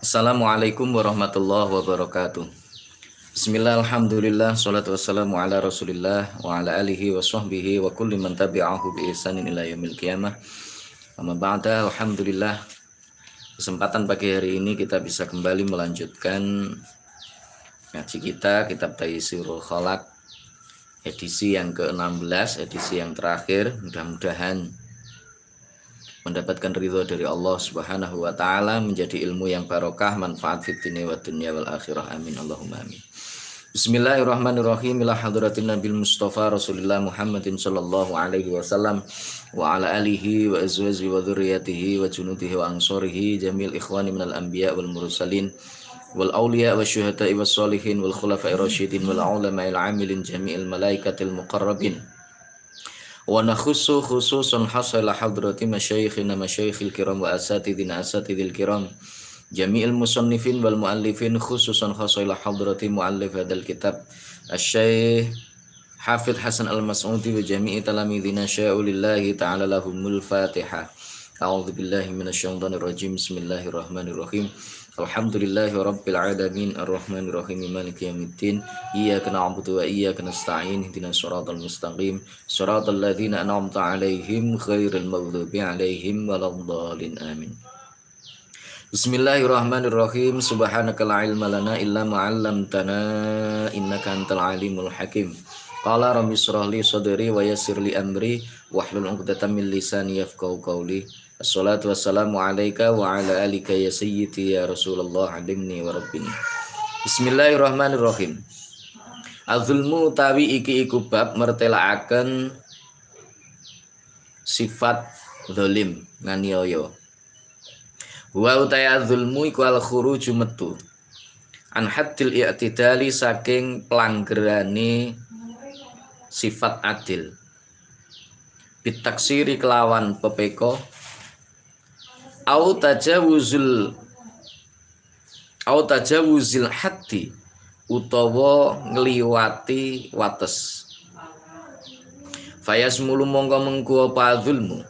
Assalamualaikum warahmatullahi wabarakatuh. Bismillah, alhamdulillah, salatu wassalamu ala rasulillah wa ala alihi wa sahbihi wa kulli man tabi'ahu bi ihsanin ila yaumil qiyamah. Amma ba'da, alhamdulillah, kesempatan pagi hari ini kita bisa kembali melanjutkan ngaji kita kitab Taysirul Khalaq edisi yang ke-16, edisi yang terakhir. Mudah-mudahan mendapatkan ridho dari Allah Subhanahu wa taala, menjadi ilmu yang barokah, manfaat fid dunya wa dunya wal akhirah. Amin Allahumma amin. Bismillahirrahmanirrahim. Ila hadratin Nabil Mustafa Rasulullah Muhammadin sallallahu alaihi wasallam wa ala alihi wa azwajihi wa dzurriyyatihi wa junudihi wa ansorihi jamil ikhwani minal anbiya wal mursalin wal awliya wa syuhada'i was sholihin wal khulafa'ir rasyidin wal ulama'il amilin jami'il malaikatil muqarrabin. Wa nakhussu khususan hasala hadrati masyayikhina masyayikhil kiram wa asatidina asatidil kiram jami'il musannifin wal muallifin, khususan hasala hadrati muallif hadal kitab asy-syaikh Hafidz Hasan Al-Mas'udi wa jami'i talamidina sya'ulillahi ta'ala lahumul fatihah. A'udzu billahi minasyaitonir rajim. Bismillahirrahmanirrahim. Alhamdulillahi rabbil alamin arrahmanir rahim maliki yaumiddin iyyaka na'budu wa iyyaka nasta'in ihdinas siratal mustaqim siratal ladzina an'amta 'alaihim ghairil maghdubi 'alaihim waladdallin amin. Bismillahirrahmanirrahim. Subhanaka la ilma lana illa ma 'allamtana innaka antal alimul hakim. Qala rabbi shrah li sadri wa yassir li amri wahlul 'uqdatam min lisani yafqahu qawli. Assalatu wassalamu alaika wa ala alika ya sayyidi ya Rasulullah alimni wa rabbini. Bismillahirrahmanirrahim. Azulmu tawi iki iku bab mertelaaken sifat zalim nganiaya. Wa utaya azulmu iku al khuruju metu an haddil i'tidali saking pelanggerane sifat adil, bitaksiri kelawan pepeko, au tajawuzil haddi utawa ngliwati wates. Fayasmulu mongko mengko apa zulmu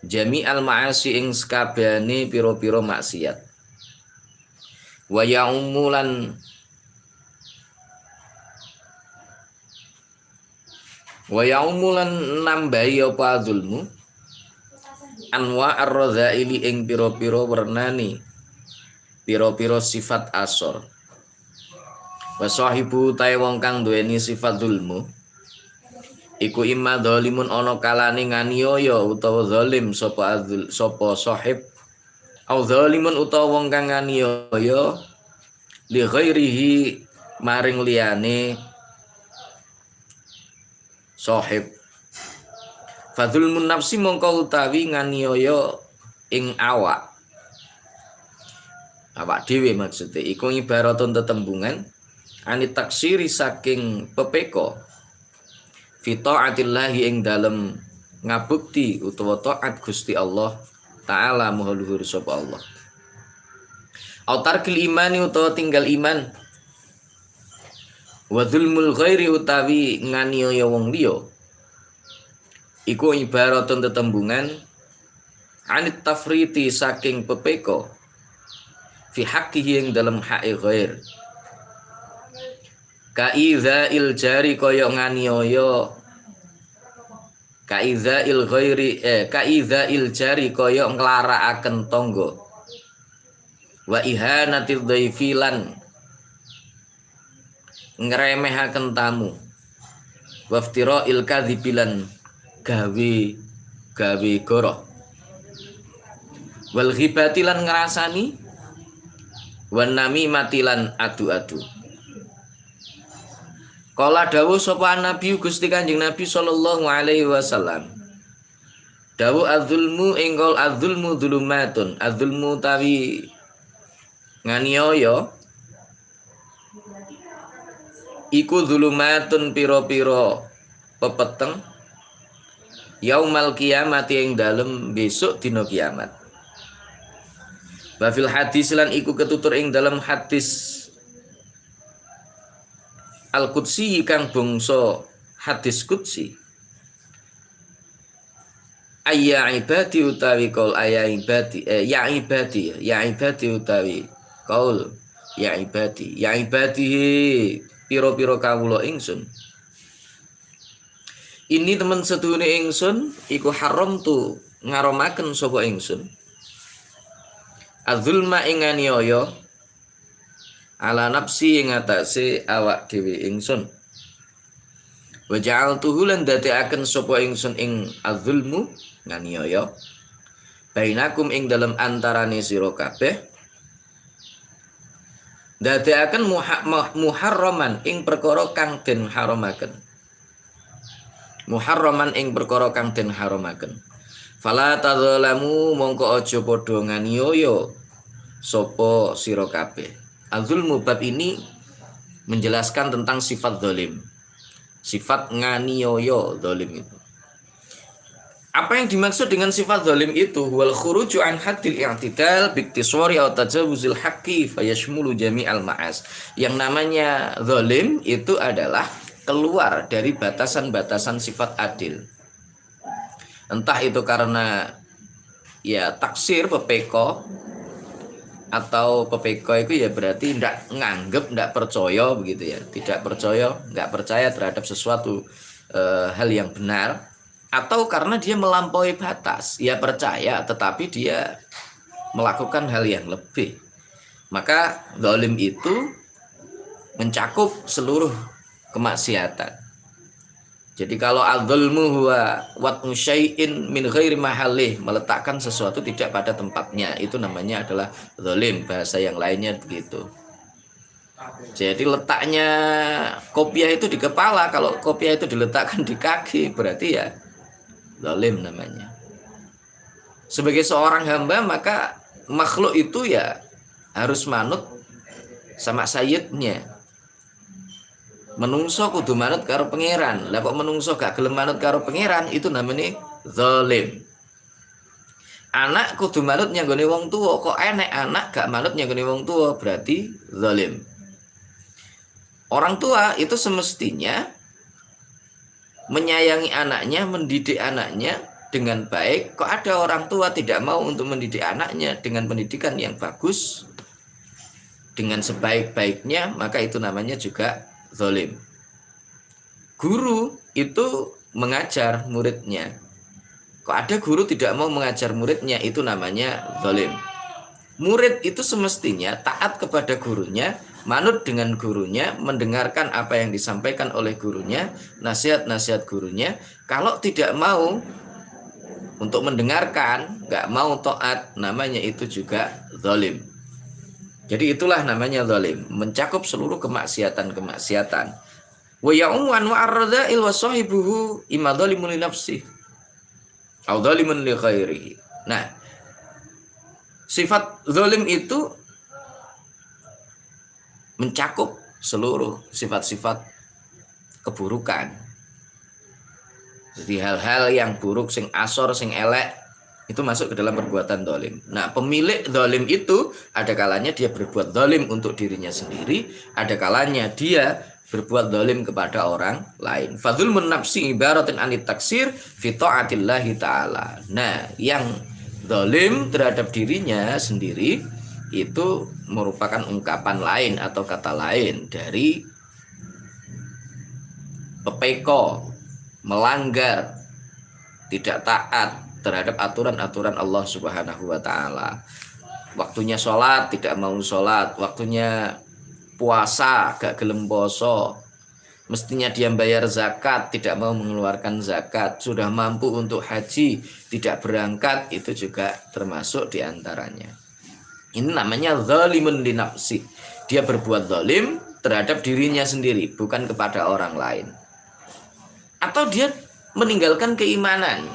jami'al ma'asi ing sakabehane pira-pira maksiat. Wa ya'umulan nambahi apa zulmu anwa ar-radzaili ing pira-pira wernani pira-pira sifat asor. Wa sahibu tae wong kang duweni sifat zulmu iku imma dzalimun ana kalane nganiaya utawa zalim sapa sahib, au dzalimun utawa wong kang nganiaya li ghairihi maring liyane sahib. Fadzulmun nafsi mongko utawi nganiaya ing awak dhewe, maksudnya iku ibaratun tetembungan ani taksiri saking pepeko fi taatillahi ing dalem ngabukti utawa taat Gusti Allah taala maha luhur sapa Allah. Au tarkil imani utawa tinggal iman. Wa dzulmul ghairi utawi nganiaya wong liya iku ibaratun tetembungan anit tafriti saking pepeko fi haqqihi ing dalam haqqi ghair. Kaidza'il jari kaya nganiaya kaidza'il ghairi kaidza'il jari kaya nglarakaken tangga. Wa ihanatid dhaifilan ngremehaken tamu. Waftira'il kadzibilan gawe goroh. Wal ghibatilan ngrasani wan namimatilan adu-adu. Kala dawuh sapa Nabi Gusti Kanjeng Nabi sallallahu alaihi wasallam. Dawuh adzulmu engkol adzulmu dzulumatun. Adzulmu tawi nganiaya iku dzulumatun pira-pira pepeteng yaumal kiamat ing dalem besok dina kiamat. Wa fil hadis lan iku ketutur ing dalam hadis Al-Qudsi kang bangsa hadis qudsi. ayya ibadi utawi qaul ayya ibadi ya ibadi utawi qaul ya ibadi piro-piro kawula ingsun. Ini temen sedune ingsun iku haram tu ngaromaken sapa ingsun. Adzulma ing aniaya ala nafsi ing atase awak dhewe ingsun. Wa ja'altuhu lan dadekaken sapa ingsun ing adzulmu nganiaya bainakum ing dalam antarane sira kabeh dadekaken muharraman ing perkara kang den haramaken. Muharraman ing perkara kang den haramaken. Fala tadzalamu mongko aja padha nganiaya sapa sira kabeh. Al-zulmu bab ini menjelaskan tentang sifat zalim. Sifat nganiaya zalim itu. Apa yang dimaksud dengan sifat zalim itu? Wal khuruju an haddil i'tidal biktiswari aw tajawuzil haqqi fayashmulu jami'al ma'as. Yang namanya zalim itu adalah keluar dari batasan-batasan sifat adil. Entah itu karena ya taksir pepeko, atau pepeko itu ya berarti tidak nganggep, tidak percaya begitu ya, tidak percaya, nggak percaya terhadap sesuatu hal yang benar, atau karena dia melampaui batas, ya percaya tetapi dia melakukan hal yang lebih. Maka zalim itu mencakup seluruh kemaksiatan. Jadi kalau adzulmu huwa wat'u syai'in min ghairi mahallih, meletakkan sesuatu tidak pada tempatnya, itu namanya adalah zalim. Bahasa yang lainnya begitu. Jadi letaknya kopiah itu di kepala, kalau kopiah itu diletakkan di kaki berarti ya zalim namanya. Sebagai seorang hamba maka makhluk itu ya harus manut sama sayyidnya. Menungso kudu manut karo pangeran. Lah kok menungso gak gelem manut karo pangeran, itu namanya zalim. Anak kudu manut nyanggone wong tua, kok enek anak gak manut nyanggone wong tua, berarti zalim. Orang tua itu semestinya menyayangi anaknya, mendidik anaknya dengan baik. Kok ada orang tua tidak mau untuk mendidik anaknya dengan pendidikan yang bagus, dengan sebaik-baiknya, maka itu namanya juga zalim. Guru itu mengajar muridnya. Kok ada guru tidak mau mengajar muridnya, itu namanya zalim. Murid itu semestinya taat kepada gurunya, manut dengan gurunya, mendengarkan apa yang disampaikan oleh gurunya, nasihat-nasihat gurunya. Kalau tidak mau untuk mendengarkan, nggak mau taat, namanya itu juga zalim. Jadi itulah namanya zalim, mencakup seluruh kemaksiatan-kemaksiatan. Wa ya'umwan wa ar-radha'il wa sahibuhu imma zalimun li nafsi aw zalimun li ghairihi. Nah, sifat zalim itu mencakup seluruh sifat-sifat keburukan. Jadi hal-hal yang buruk, sing asor, sing elek, itu masuk ke dalam perbuatan zalim. Nah, pemilik zalim itu ada kalanya dia berbuat zalim untuk dirinya sendiri, ada kalanya dia berbuat zalim kepada orang lain. Fadzulmun nafsi ibaratin anit taksir fi ta'atillahi ta'ala. Nah, yang zalim terhadap dirinya sendiri itu merupakan ungkapan lain atau kata lain dari pepeko, melanggar, tidak taat terhadap aturan-aturan Allah Subhanahu wa taala. Waktunya sholat tidak mau sholat, waktunya puasa gak gelem poso, mestinya dia bayar zakat tidak mau mengeluarkan zakat, sudah mampu untuk haji tidak berangkat, itu juga termasuk diantaranya. Ini namanya zalimun li nafsi. Dia berbuat zalim terhadap dirinya sendiri, bukan kepada orang lain. Atau dia meninggalkan keimanan.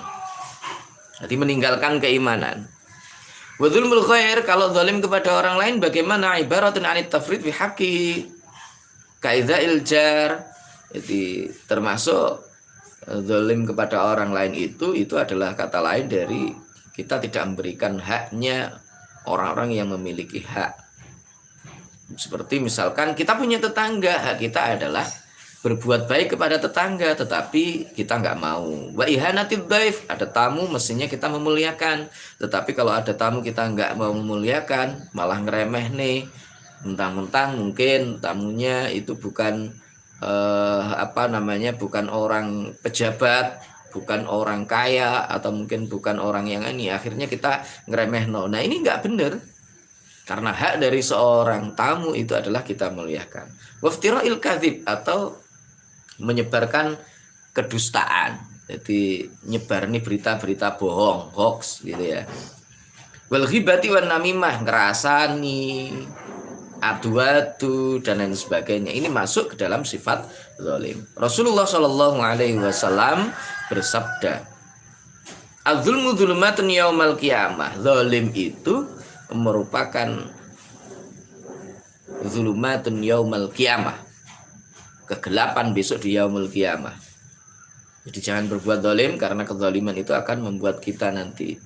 Jadi meninggalkan keimanan. Wa dzulmul ghair, kalau zalim kepada orang lain bagaimana? Ibaratun anit tafrid fi haqqi kaidza'il jar. Jadi termasuk zalim kepada orang lain itu adalah kata lain dari kita tidak memberikan haknya orang-orang yang memiliki hak. Seperti misalkan kita punya tetangga, hak kita adalah berbuat baik kepada tetangga, tetapi kita nggak mau. Wa ihanatid dhaif, ada tamu mestinya kita memuliakan, tetapi kalau ada tamu kita nggak mau memuliakan, malah ngeremeh nih, mentang-mentang mungkin tamunya itu bukan bukan orang pejabat, bukan orang kaya, atau mungkin bukan orang yang ini, akhirnya kita ngeremeh. Nah ini nggak bener, karena hak dari seorang tamu itu adalah kita muliakan. Waftira'il kadzib, atau menyebarkan kedustaan, jadi nyebar nih berita-berita bohong, hoax gitu ya. Wal ghibati wan namimah, ngerasani, adu-adu dan lain sebagainya, ini masuk ke dalam sifat zalim. Rasulullah Shallallahu Alaihi Wasallam bersabda, "Adzulmu dzulumatun yaumal qiyamah." Zalim itu merupakan dzulumatun yaumal qiyamah, kegelapan besok di yaumul qiyamah. Jadi jangan berbuat zalim, karena kezaliman itu akan membuat kita nanti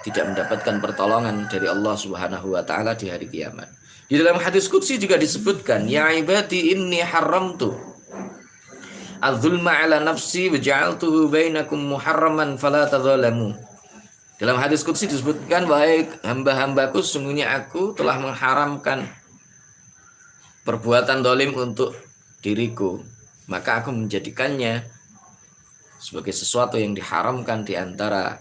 tidak mendapatkan pertolongan dari Allah Subhanahu wa taala di hari kiamat. Di dalam hadis qudsi juga disebutkan, ya ibadi inni haramtu az-zulma ala nafsi wa ja'altuhu bainakum muharraman fala tadzalamu. Dalam hadis qudsi disebutkan, wahai hamba-hambaku, sesungguhnya aku telah mengharamkan perbuatan zalim untuk diriku, maka aku menjadikannya sebagai sesuatu yang diharamkan di antara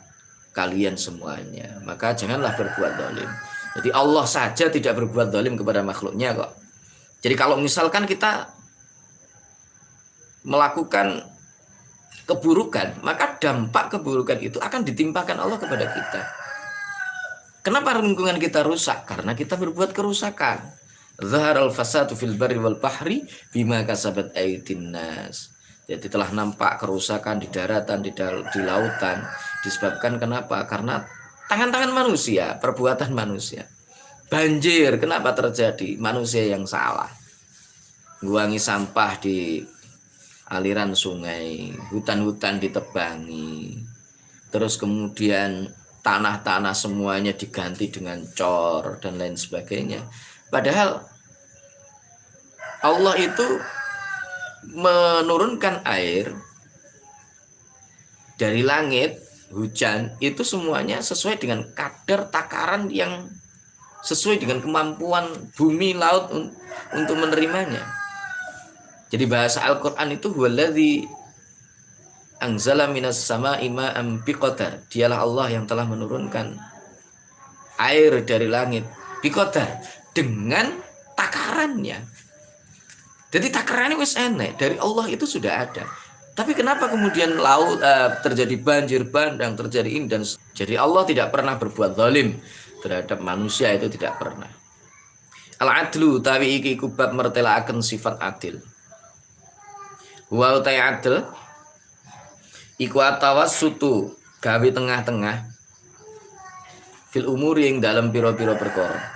kalian semuanya. Maka janganlah berbuat zalim. Jadi Allah saja tidak berbuat zalim kepada makhluknya kok. Jadi kalau misalkan kita melakukan keburukan, maka dampak keburukan itu akan ditimpakan Allah kepada kita. Kenapa lingkungan kita rusak? Karena kita berbuat kerusakan. Zaharal fasadu fil barri wal bahri bima kasabat aydin nas. Jadi telah nampak kerusakan di daratan, di lautan, disebabkan kenapa? Karena tangan-tangan manusia, perbuatan manusia. Banjir, kenapa terjadi? Manusia yang salah. Buangi sampah di aliran sungai, hutan-hutan ditebangi, terus kemudian tanah-tanah semuanya diganti dengan cor dan lain sebagainya. Padahal Allah itu menurunkan air dari langit, hujan, itu semuanya sesuai dengan kadar takaran yang sesuai dengan kemampuan bumi, laut untuk menerimanya. Jadi bahasa Al-Quran itu huwaladzi anzala minas sama'i ma'an biqadar. Dialah Allah yang telah menurunkan air dari langit biqadar, dengan takarannya. Jadi takarannya wis enek, dari Allah itu sudah ada. Tapi kenapa kemudian laut terjadi banjir bandang, terjadi ini dan jadi Allah tidak pernah berbuat zalim terhadap manusia, itu tidak pernah. Al-adlu tawi iki kubab mertelaaken sifat adil. Wa utai adil iku atawassutu, gawe tengah-tengah, fil umuri ing dalam pira-pira perkara.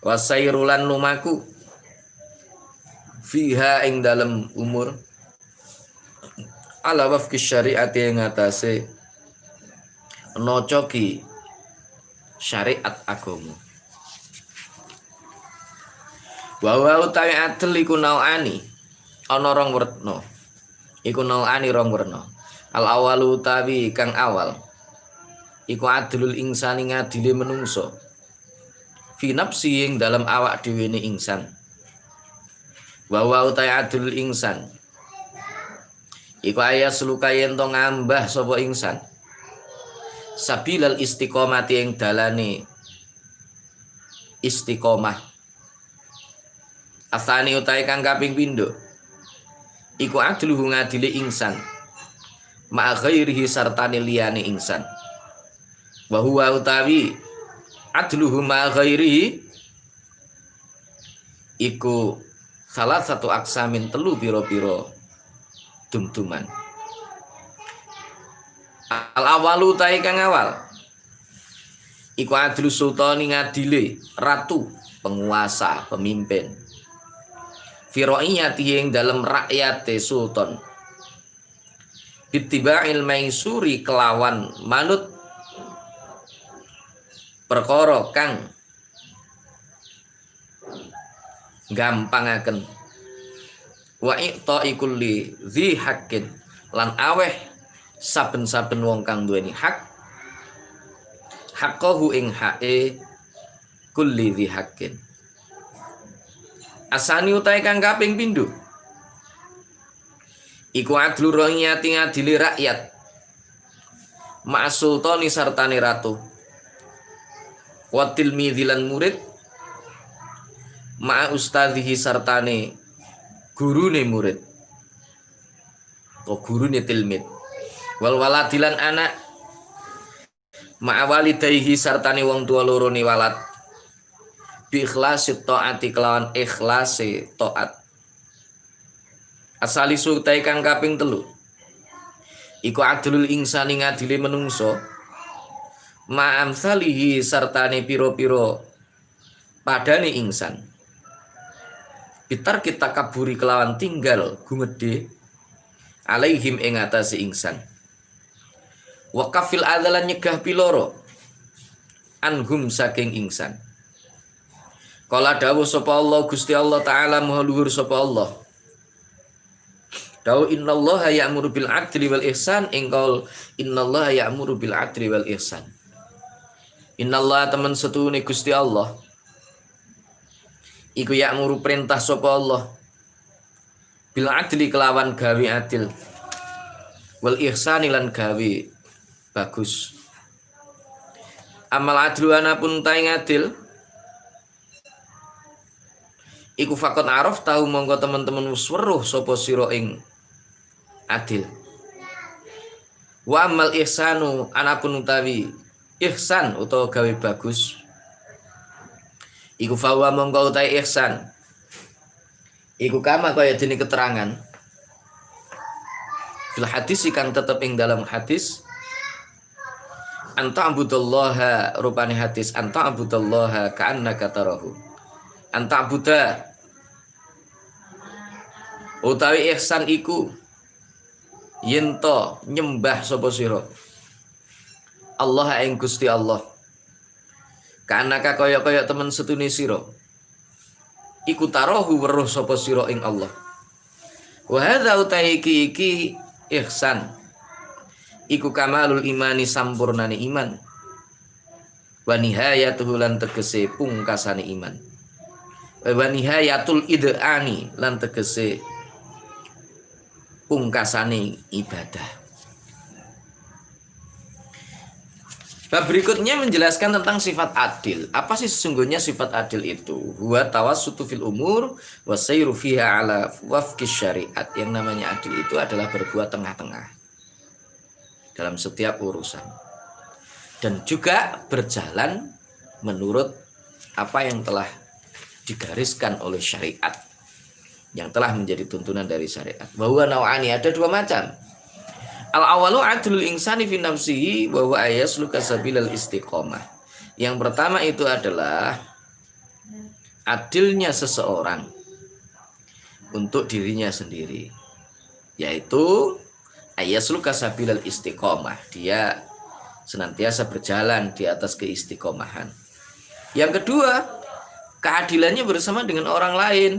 Wasairulan lumaku fiha ing dalam umur, ala wafki syariati yang ngatasi nocoki syariat agama. Wa utawi adil iku nauani, ana rong werna, iku nauani rong werna. Al awalu utawi kang awal iku adilul insani, ngadili menungso, fi nafsi ing dalam awak dhewe ne insan. Wa utai adilul insan iku ayat seluka yen to ngambah sapa insan sabilal istiqomati ing dalane istiqomah. Asani utai kang kaping pindho iku adluhu ngadili insan ma ghairihi sartane liyane insan. Wa huwa utawi adluhu ma ghairihi iku salah satu aksamin telu piro-piro dum-duman. Al awalu ta'i kang awal iku adlu sultani, ngadile ratu, penguasa, pemimpin, firo'iyati yang dalam rakyate sultan, bittiba'il maisuri kelawan manut perkara kang gampangaken wa i'ta'i kulli dzi haqqin lan aweh saben-saben wong kang duweni hak haqqahu ing hae kulli dzi haqqin. Asani utahe kang kaping pindho iku adlu rakyati ngadili rakyat ma'as sultani sartane ratu wa tilmidzi lan murid ma'a ustadzihi sartane gurune murid atau gurune tilmid wal waladilan anak ma'a walidayhi sartane wong tua loro ni walad bi ikhlasi taati kelawan ikhlasi taat. Asali sultai kang kaping telu iku adlul insani ngadili menungso ma'am salihi sartane piro-piro padane insan bitar kita kaburi kelawan tinggal gumede alaihim ing atase insan wa kafil adalan nyegah piloro anhum saking insan. Kala dawuh sapa Allah Gusti Allah taala maha luhur sapa Allah dawuh innallaha ya'muru bil adli wal ihsan engkol innallaha ya'muru bil adli wal ihsan. Innallaha temen setune Gusti Allah iku ya'muru perintah sapa Allah bil adli kelawan gawe adil wal ihsan lan gawe bagus. Amal adlu anapun taing adil iku fakot araf tahu mongko teman-teman wis weruh sapa sira ing adil. Wa amal ihsanu anapun utawi ihsan utawa gawe bagus iku fawa mongko utawi ihsan iku kama kaya dene keterangan fil hadis kang tetep ing dalam hadis anta abudallaha rupane hadis anta abudallaha ka'annaka tarahu anta buddha utawi ihsan iku yento nyembah sapa sira Allah ing Gusti Allah kanaka kaya-kaya temen setune sira iku tarahu weruh sapa sira ing Allah wa hadza utahi iki ihsan iku kamalul imani sampurnane iman wa nihayatuhu lan tegese pungkasane iman wa nihayatul id'ani lan tegese pungkasane ibadah. Bab berikutnya menjelaskan tentang sifat adil. Apa sih sesungguhnya sifat adil itu? Huwa tawassutu fil umur wa sayru fiha ala wafqi syariat. Yang namanya adil itu adalah berbuat tengah-tengah dalam setiap urusan dan juga berjalan menurut apa yang telah digariskan oleh syariat, yang telah menjadi tuntunan dari syariat. Bahwa naw'ani ada dua macam. Al-awalu adlul insani fi nafsihi wa huwa ayasluka sabilal istiqomah. Yang pertama itu adalah adilnya seseorang untuk dirinya sendiri, yaitu ayasluka sabilal istiqomah. Dia senantiasa berjalan di atas keistiqomahan. Yang kedua, keadilannya bersama dengan orang lain.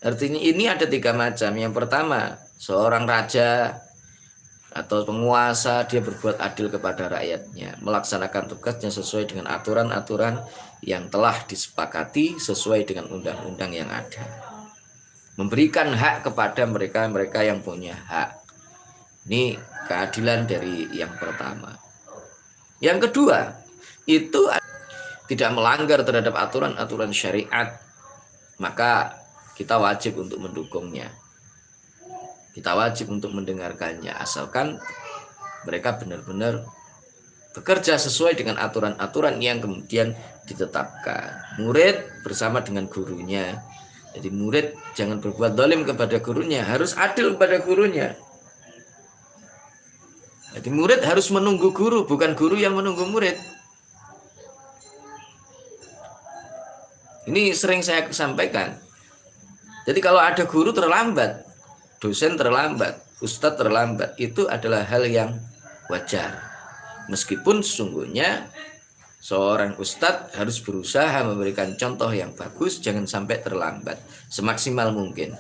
Artinya ini ada tiga macam. Yang pertama, seorang raja atau penguasa, dia berbuat adil kepada rakyatnya, melaksanakan tugasnya sesuai dengan aturan-aturan yang telah disepakati sesuai dengan undang-undang yang ada, memberikan hak kepada mereka yang punya hak. Ini keadilan dari yang pertama. Yang kedua, itu tidak melanggar terhadap aturan-aturan syariat, maka kita wajib untuk mendukungnya. Kita wajib untuk mendengarkannya, asalkan mereka benar-benar bekerja sesuai dengan aturan-aturan yang kemudian ditetapkan. Murid bersama dengan gurunya. Jadi murid jangan berbuat zalim kepada gurunya, harus adil kepada gurunya. Jadi murid harus menunggu guru, bukan guru yang menunggu murid. Ini sering saya sampaikan. Jadi kalau ada guru terlambat, dosen terlambat, ustadz terlambat, itu adalah hal yang wajar. Meskipun sesungguhnya seorang ustadz harus berusaha memberikan contoh yang bagus, jangan sampai terlambat, semaksimal mungkin.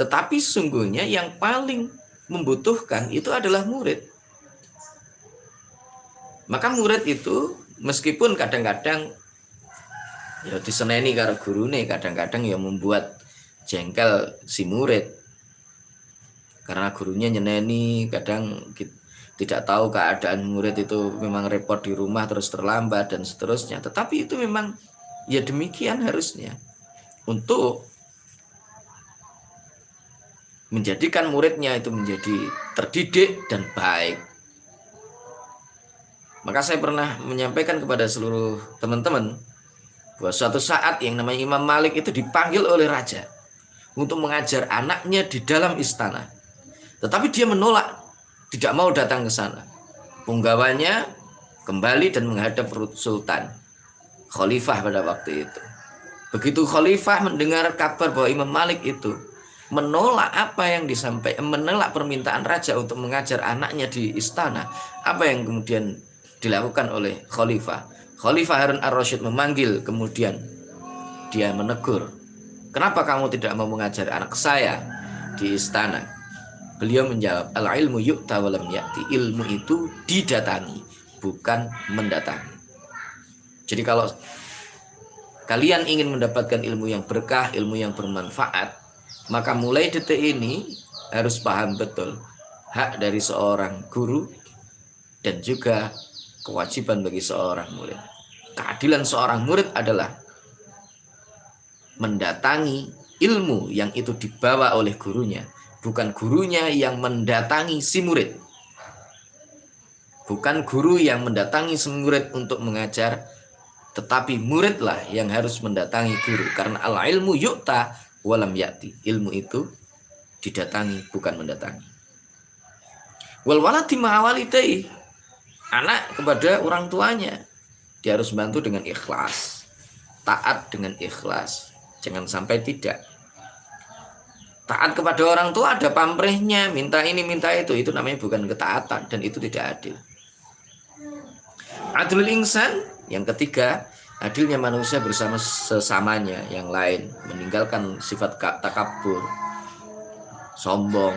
Tetapi sungguhnya yang paling membutuhkan itu adalah murid. Maka murid itu meskipun kadang-kadang ya diseneni karo gurune, kadang-kadang ya membuat jengkel si murid. Karena gurunya nyeneni, kadang tidak tahu keadaan murid itu memang repot di rumah terus terlambat dan seterusnya. Tetapi itu memang ya demikian harusnya. Untuk menjadikan muridnya itu menjadi terdidik dan baik. Maka saya pernah menyampaikan kepada seluruh teman-teman bahwa suatu saat yang namanya Imam Malik itu dipanggil oleh raja untuk mengajar anaknya di dalam istana. Tetapi dia menolak, tidak mau datang ke sana. Punggawanya kembali dan menghadap sultan, khalifah pada waktu itu. Begitu khalifah mendengar kabar bahwa Imam Malik itu menolak apa yang disampaikan, menolak permintaan raja untuk mengajar anaknya di istana, apa yang kemudian dilakukan oleh khalifah? Khalifah Harun ar-Rasyid memanggil, kemudian dia menegur, kenapa kamu tidak mau mengajar anak saya di istana? Beliau menjawab, al-ilmu yu'ta walam ya'ti. Ilmu itu didatangi, bukan mendatangi. Jadi kalau kalian ingin mendapatkan ilmu yang berkah, ilmu yang bermanfaat, maka mulai detik ini harus paham betul hak dari seorang guru dan juga kewajiban bagi seorang murid. Keadilan seorang murid adalah mendatangi ilmu yang itu dibawa oleh gurunya, bukan gurunya yang mendatangi si murid. Bukan guru yang mendatangi si murid untuk mengajar, tetapi muridlah yang harus mendatangi guru. Karena al-ilmu yu'ta walam ya'ti. Ilmu itu didatangi, bukan mendatangi. Wal waladi ma'awalidayhi. Anak kepada orang tuanya, dia harus bantu dengan ikhlas, taat dengan ikhlas, jangan sampai tidak. Taat kepada orang tua ada pamrihnya, minta ini minta itu namanya bukan ketaatan dan itu tidak adil. Adlul insan, yang ketiga, adilnya manusia bersama sesamanya yang lain, meninggalkan sifat takabur, sombong,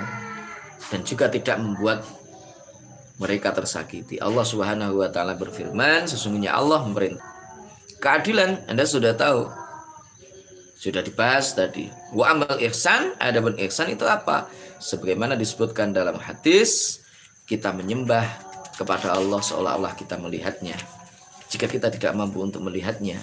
dan juga tidak membuat mereka tersakiti. Allah Subhanahu wa taala berfirman, sesungguhnya Allah memerintah keadilan. Anda sudah tahu, sudah dibahas tadi. Wa amal ihsan, adapun ihsan itu apa? Sebagaimana disebutkan dalam hadis, kita menyembah kepada Allah seolah-olah kita melihatnya. Jika kita tidak mampu untuk melihatnya,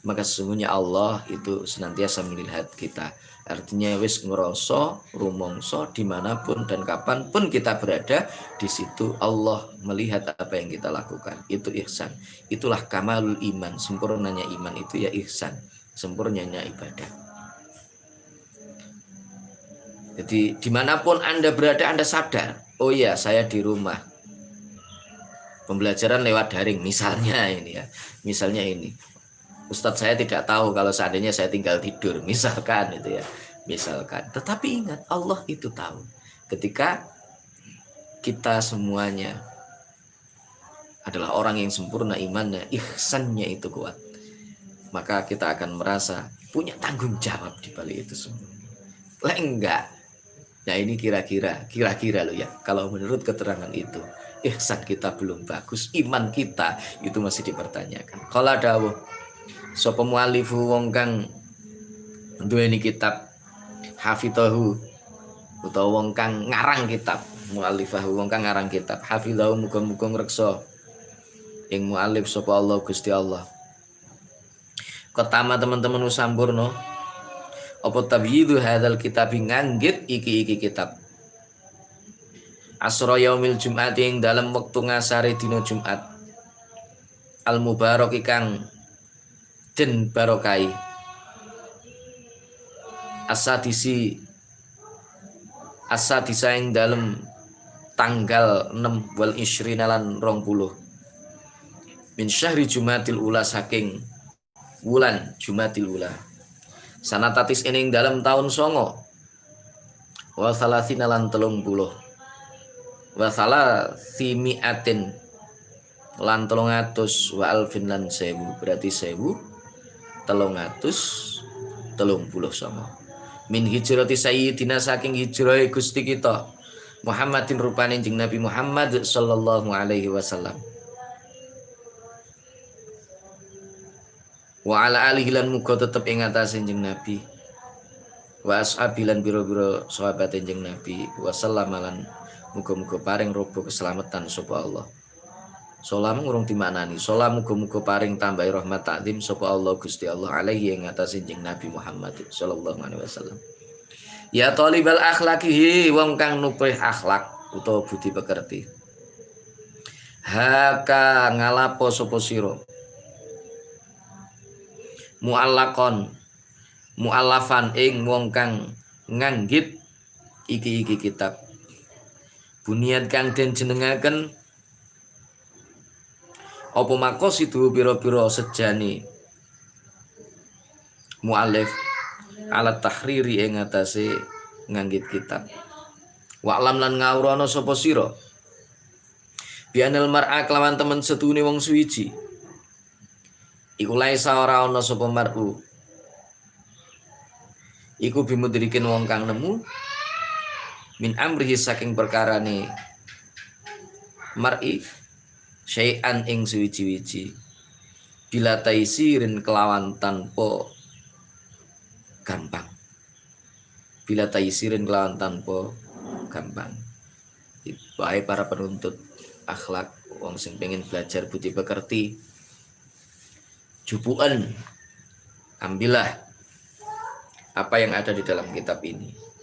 maka sesungguhnya Allah itu senantiasa melihat kita. Artinya wis ngeroso, rumongso dimanapun dan kapanpun kita berada, di situ Allah melihat apa yang kita lakukan. Itu ihsan. Itulah kamalul iman. Sempurnanya iman itu ya ihsan. Sempurnanya ibadah. Jadi dimanapun Anda berada, Anda sadar, oh iya saya di rumah, pembelajaran lewat daring misalnya ini ya, misalnya ini. Ustadz saya tidak tahu kalau seandainya saya tinggal tidur, misalkan itu ya, misalkan. Tetapi ingat, Allah itu tahu. Ketika kita semuanya adalah orang yang sempurna imannya, ihsannya itu kuat, maka kita akan merasa punya tanggung jawab di balik itu semua. Lah enggak. Nah ini kira-kira loh ya, kalau menurut keterangan itu, ihsan kita belum bagus, iman kita itu masih dipertanyakan. Kalau dawuh sapa mualifu wong kang duweni kitab, hafidhahu utawa wong kang ngarang kitab, mualifahu wong kang ngarang kitab, hafidhahu muga-muga ngreksa ing mualif sapa Allah Gusti Allah. Ketama teman-teman usampurno apa tabyidu hadzal kitab, nganggit iki kitab. Asra yaumil Jumat, ing dalam wektu ngasare dina Jumat, al mubarak kang den barokai, asadisa ing dalam tanggal 6 wal isyrina lan 20 min syahri Jumatil ula, saking wulan Jumatil ula, sanatatis ing dalam tahun 9 wa salasina lan 30 wa salasimiatin lan 300 wa alfin lan 1000, berarti 1330. min hijrati sayyidina saking hijrah Gusti kita Muhammadin rupane jeung Nabi Muhammad sallallahu alaihi wasallam wa ala alihi lan muga tetep ing atase jeung Nabi wa ashabi lan biro-biro sahabat jeung Nabi wa sallamalan muga-muga paring robo keselamatan sapa Allah. Salam ngurung dimaknani. Salam muga-muga paring tambahi rahmat takdim sapa Allah Gusti Allah alaihi ing atase jeung Nabi Muhammad sallallahu alaihi wasallam. Ya talibal akhlaqihi wong kang nupih akhlak utawa budi pekerti. Haka ngalapo sapa sira. Mu'allafan ing wong kang nganggit iki kitab. Buniat kang den jenengaken apa maqasidu pira-pira sejane muallif ala tahriri ing atase nganggit kitab. Wa alam lan ngawrono sapa sira bianal mar'a kelawan temen setune wong suwiji iku laisa ora ana sapa mar'u iku bimudrikin wong kang nemu min amrihi saking perkarane mar'i syai'an ing suwiji-wiji bila taisirin kelawan tanpa gampang. Bila taisirin kelawan tanpa gampang. Bae para penuntut akhlak wong sing pengen belajar budi pekerti jupuan ambillah apa yang ada di dalam kitab ini.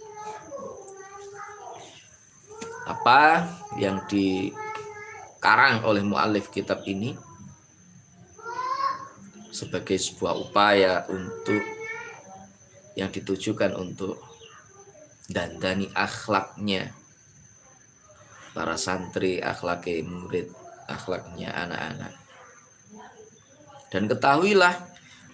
Apa yang dikarang oleh muallif kitab ini sebagai sebuah upaya untuk yang ditujukan untuk dandani akhlaknya para santri, akhlaknya murid, akhlaknya anak-anak. Dan ketahuilah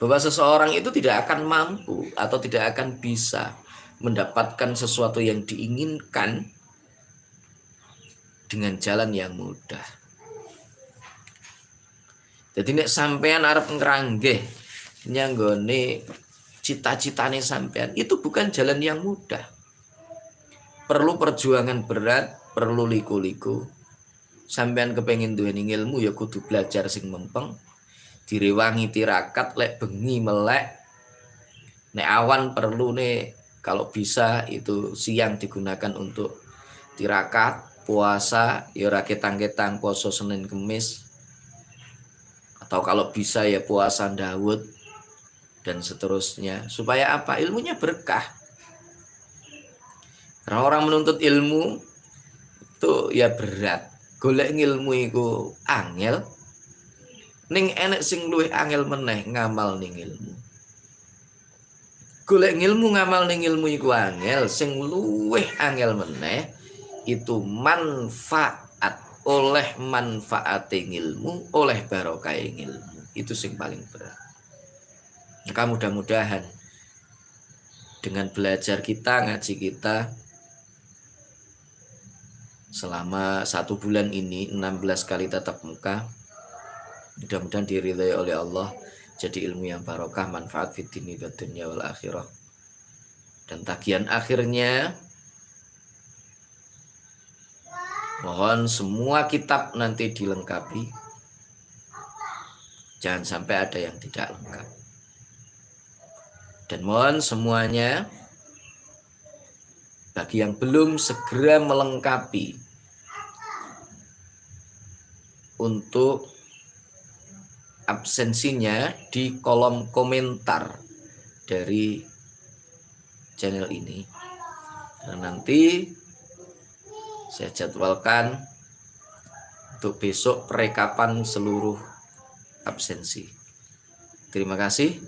bahwa seseorang itu tidak akan mampu atau tidak akan bisa mendapatkan sesuatu yang diinginkan dengan jalan yang mudah. Jadi nek sampean arep ngranggeh nyanggone cita-citane sampean itu bukan jalan yang mudah. Perlu perjuangan berat, perlu liku-liku. Sampean kepengin duweni ilmu ya kudu belajar sing mempeng. Direwangi tirakat lek bengi melek. Nek awan perlu nih kalau bisa itu siang digunakan untuk tirakat. Puasa ya ora ketang-ketang poso Senin Kemis atau kalau bisa ya puasa Daud dan seterusnya supaya apa ilmunya berkah. Orang menuntut ilmu itu ya berat, golek ilmu iku angel ning enek sing luwih angel meneh ngamal ning ilmu. Golek ilmu ngamal ning ilmu iku angel, sing luwih angel meneh itu manfaat oleh manfaat ilmu oleh barokah ilmu itu sing paling berat. Maka mudah-mudahan dengan belajar kita ngaji kita selama 1 bulan ini 16 kali tatap muka mudah-mudahan diridhai oleh Allah jadi ilmu yang barokah manfaat fid dini wad dunya wal akhirah dan tagihan akhirnya mohon semua kitab nanti dilengkapi. Jangan sampai ada yang tidak lengkap. Dan mohon semuanya bagi yang belum segera melengkapi untuk absensinya di kolom komentar dari channel ini. Dan nanti saya jadwalkan untuk besok perekapan seluruh absensi. Terima kasih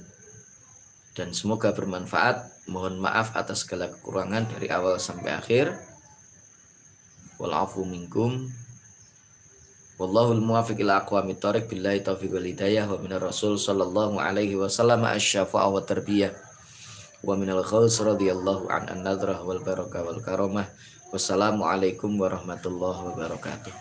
dan semoga bermanfaat. Mohon maaf atas segala kekurangan dari awal sampai akhir. Wal afu minkum. Wallahul muwaffiq ila aqwamit thoriq billahi taufiq wal hidayah wa minar rasul sallallahu alaihi wasallam asy-syafa'ah wa tarbiyah wa minal khaus radhiyallahu an an-nadrah wal barakah wal karamah. Wassalamualaikum warahmatullahi wabarakatuh.